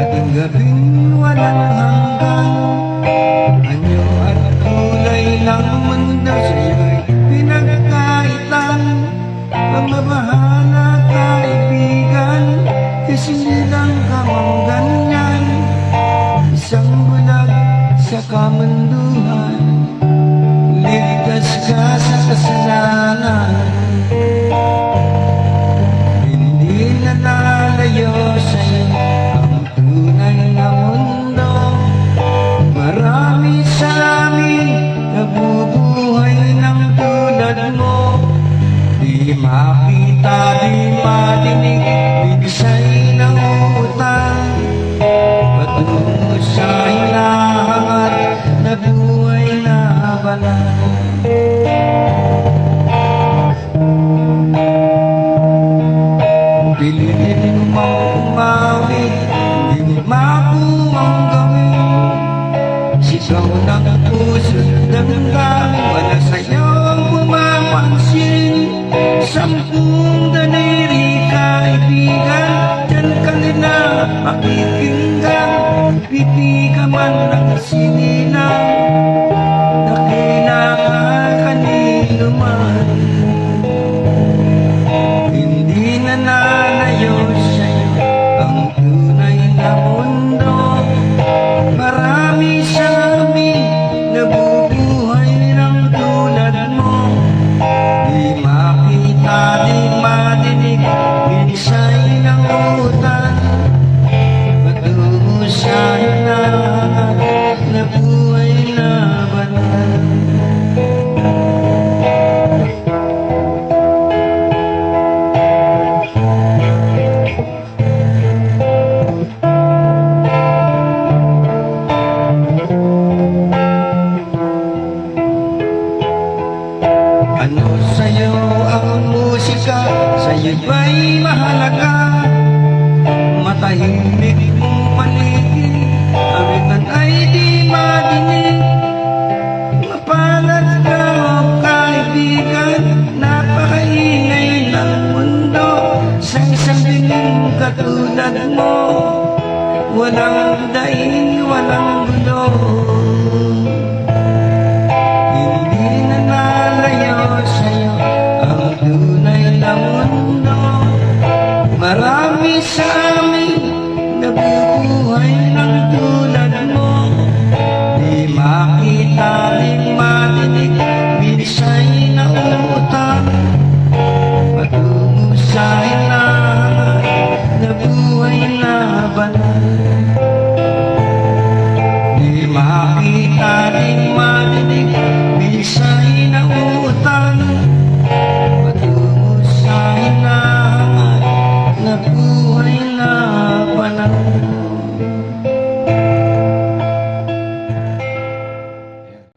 Ating gabing walang hanggan, anyo at kulay ng mundo sa'yo'y pinagkaitan. Pagmabahala kaibigan, kasi nilang kamang ganyan. Isang bulag sa kamunduhan, ligtas ka sa kasalanan. Hindi na lalayo sa'yo ang tunay na mundo. Marami sa amin nabubuhay ng tulad mo. Di makita, di madinig, binisay ng utang. Patungo sa hinahangat na buhay na banal. Piliin mo umawi, di mo makuwang gawin. Sigaw ng puso, damdamin, wala sa'yong pumapansin. Sampung daliri kaibigan, dyan ka nila pakikinggan. Pipi ka man ng sininang, na kailangan kanino man. Hindi na nalayo sa'yo ang tunay na mundo. Marami sa amin nabubuhay ng tulad mo. Di makita, di madinig, binisay ng utang. Patungo sa hinahangat na buhay na banal. Ano sa'yo ang musika? Sa'yo ba'y mahalaga? Matahimik mong paligid, awitan ay di madinig. Mapalad ka o kaibigan, napakaingay ng mundo. Sa isang dilim katulad mo, walang daing, walang gulo. Marami sa amin nabubuhay ng tulad mo. Di makita, di madinig, binisay na utang. Patungo sa hinahangat na buhay na banal. Di makita, di madinig,